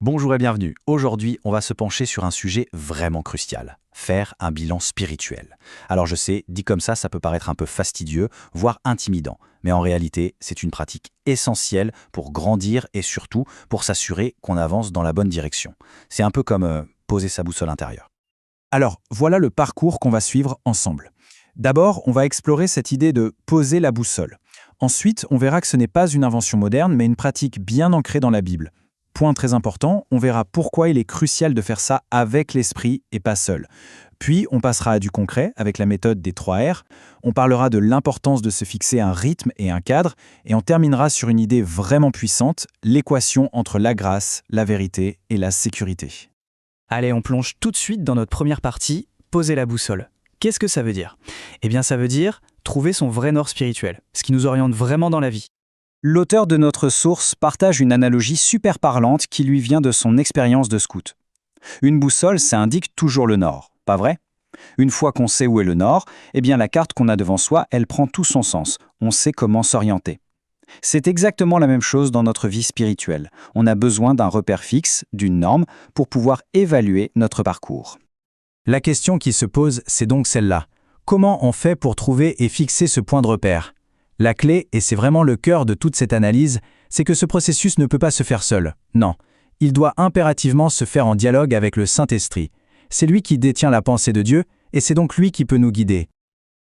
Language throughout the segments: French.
Bonjour et bienvenue. Aujourd'hui, on va se pencher sur un sujet vraiment crucial, faire un bilan spirituel. Alors je sais, dit comme ça peut paraître un peu fastidieux, voire intimidant, mais en réalité, c'est une pratique essentielle pour grandir et surtout pour s'assurer qu'on avance dans la bonne direction. C'est un peu comme poser sa boussole intérieure. Alors, voilà le parcours qu'on va suivre ensemble. D'abord, on va explorer cette idée de poser la boussole. Ensuite, on verra que ce n'est pas une invention moderne, mais une pratique bien ancrée dans la Bible. Point très important, on verra pourquoi il est crucial de faire ça avec l'esprit et pas seul. Puis, on passera à du concret avec la méthode des 3 R. On parlera de l'importance de se fixer un rythme et un cadre. Et on terminera sur une idée vraiment puissante, l'équation entre la grâce, la vérité et la sécurité. Allez, on plonge tout de suite dans notre première partie, poser la boussole. Qu'est-ce que ça veut dire ? Eh bien, ça veut dire trouver son vrai nord spirituel, ce qui nous oriente vraiment dans la vie. L'auteur de notre source partage une analogie super parlante qui lui vient de son expérience de scout. Une boussole, ça indique toujours le nord, pas vrai ? Une fois qu'on sait où est le nord, eh bien la carte qu'on a devant soi, elle prend tout son sens. On sait comment s'orienter. C'est exactement la même chose dans notre vie spirituelle. On a besoin d'un repère fixe, d'une norme, pour pouvoir évaluer notre parcours. La question qui se pose, c'est donc celle-là. Comment on fait pour trouver et fixer ce point de repère ? La clé, et c'est vraiment le cœur de toute cette analyse, c'est que ce processus ne peut pas se faire seul. Non, il doit impérativement se faire en dialogue avec le Saint-Esprit. C'est lui qui détient la pensée de Dieu, et c'est donc lui qui peut nous guider.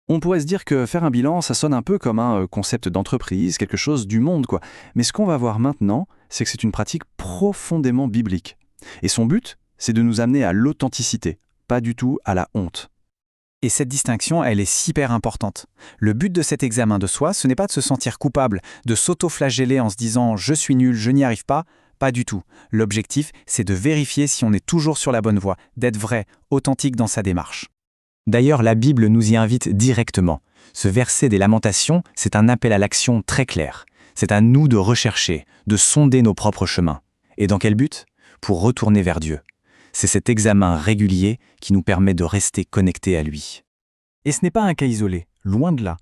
On pourrait se dire que faire un bilan, ça sonne un peu comme un concept d'entreprise, quelque chose du monde, quoi. Mais ce qu'on va voir maintenant, c'est que c'est une pratique profondément biblique. Et son but, c'est de nous amener à l'authenticité, pas du tout à la honte. Et cette distinction, elle est super importante. Le but de cet examen de soi, ce n'est pas de se sentir coupable, de s'auto-flageller en se disant « je suis nul, je n'y arrive pas », pas du tout. L'objectif, c'est de vérifier si on est toujours sur la bonne voie, d'être vrai, authentique dans sa démarche. D'ailleurs, la Bible nous y invite directement. Ce verset des Lamentations, c'est un appel à l'action très clair. C'est à nous de rechercher, de sonder nos propres chemins. Et dans quel but ? Pour retourner vers Dieu. C'est cet examen régulier qui nous permet de rester connectés à lui. Et ce n'est pas un cas isolé, loin de là.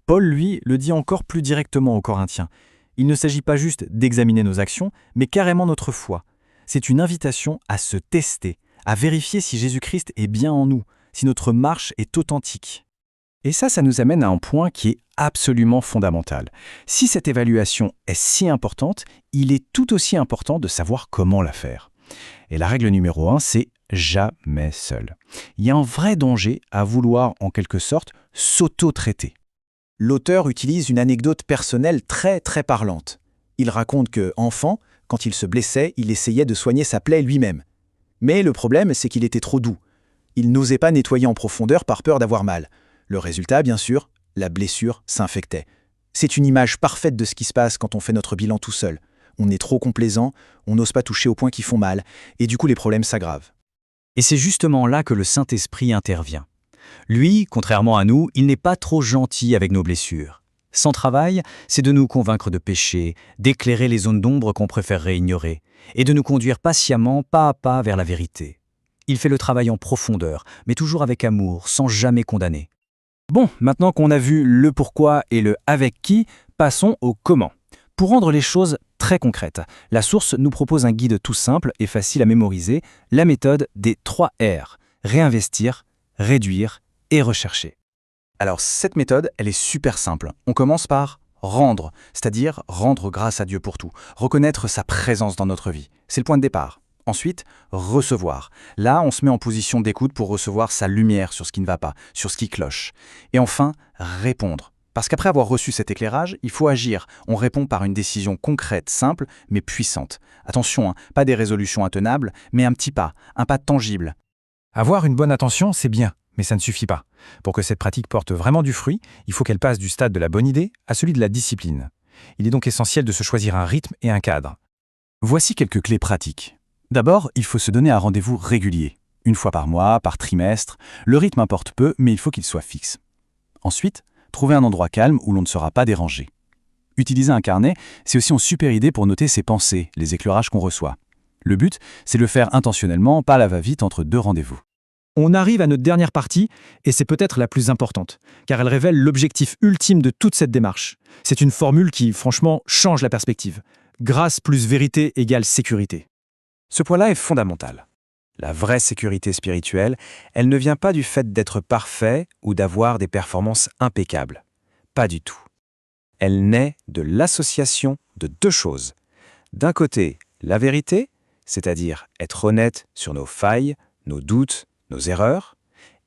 Paul, lui, le dit encore plus directement aux Corinthiens. Il ne s'agit pas juste d'examiner nos actions, mais carrément notre foi. C'est une invitation à se tester, à vérifier si Jésus-Christ est bien en nous, si notre marche est authentique. Et ça nous amène à un point qui est absolument fondamental. Si cette évaluation est si importante, il est tout aussi important de savoir comment la faire. Et la règle numéro 1, c'est jamais seul. Il y a un vrai danger à vouloir, en quelque sorte, s'auto-traiter. L'auteur utilise une anecdote personnelle très parlante. Il raconte que, enfant, quand il se blessait, il essayait de soigner sa plaie lui-même. Mais le problème, c'est qu'il était trop doux. Il n'osait pas nettoyer en profondeur par peur d'avoir mal. Le résultat, bien sûr, la blessure s'infectait. C'est une image parfaite de ce qui se passe quand on fait notre bilan tout seul. On est trop complaisant, on n'ose pas toucher aux points qui font mal, et du coup les problèmes s'aggravent. Et c'est justement là que le Saint-Esprit intervient. Lui, contrairement à nous, il n'est pas trop gentil avec nos blessures. Son travail, c'est de nous convaincre de pécher, d'éclairer les zones d'ombre qu'on préférerait ignorer, et de nous conduire patiemment, pas à pas, vers la vérité. Il fait le travail en profondeur, mais toujours avec amour, sans jamais condamner. Bon, maintenant qu'on a vu le pourquoi et le avec qui, passons au comment. Pour rendre les choses très concrètes, la source nous propose un guide tout simple et facile à mémoriser, la méthode des 3 R, réinvestir, réduire et rechercher. Alors cette méthode, elle est super simple. On commence par rendre, c'est-à-dire rendre grâce à Dieu pour tout, reconnaître sa présence dans notre vie. C'est le point de départ. Ensuite, recevoir. Là, on se met en position d'écoute pour recevoir sa lumière sur ce qui ne va pas, sur ce qui cloche. Et enfin, répondre. Parce qu'après avoir reçu cet éclairage, il faut agir. On répond par une décision concrète, simple, mais puissante. Attention, pas des résolutions intenables, mais un petit pas, un pas tangible. Avoir une bonne attention, c'est bien, mais ça ne suffit pas. Pour que cette pratique porte vraiment du fruit, il faut qu'elle passe du stade de la bonne idée à celui de la discipline. Il est donc essentiel de se choisir un rythme et un cadre. Voici quelques clés pratiques. D'abord, il faut se donner un rendez-vous régulier. Une fois par mois, par trimestre. Le rythme importe peu, mais il faut qu'il soit fixe. Ensuite, trouver un endroit calme où l'on ne sera pas dérangé. Utiliser un carnet, c'est aussi une super idée pour noter ses pensées, les éclairages qu'on reçoit. Le but, c'est de le faire intentionnellement, pas à la va-vite entre 2 rendez-vous. On arrive à notre dernière partie, et c'est peut-être la plus importante, car elle révèle l'objectif ultime de toute cette démarche. C'est une formule qui, franchement, change la perspective. Grâce plus vérité égale sécurité. Ce point-là est fondamental. La vraie sécurité spirituelle, elle ne vient pas du fait d'être parfait ou d'avoir des performances impeccables. Pas du tout. Elle naît de l'association de deux choses. D'un côté, la vérité, c'est-à-dire être honnête sur nos failles, nos doutes, nos erreurs,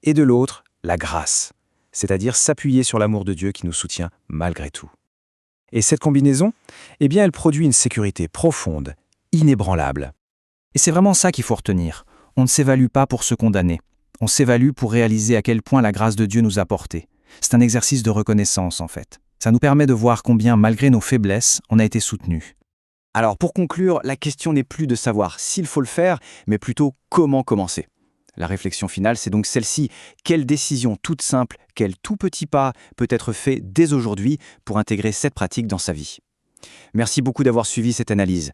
et de l'autre, la grâce, c'est-à-dire s'appuyer sur l'amour de Dieu qui nous soutient malgré tout. Et cette combinaison, eh bien, elle produit une sécurité profonde, inébranlable. Et c'est vraiment ça qu'il faut retenir. On ne s'évalue pas pour se condamner. On s'évalue pour réaliser à quel point la grâce de Dieu nous a portés. C'est un exercice de reconnaissance, en fait. Ça nous permet de voir combien, malgré nos faiblesses, on a été soutenus. Alors pour conclure, la question n'est plus de savoir s'il faut le faire, mais plutôt comment commencer. La réflexion finale, c'est donc celle-ci. Quelle décision toute simple, quel tout petit pas peut être fait dès aujourd'hui pour intégrer cette pratique dans sa vie? Merci beaucoup d'avoir suivi cette analyse.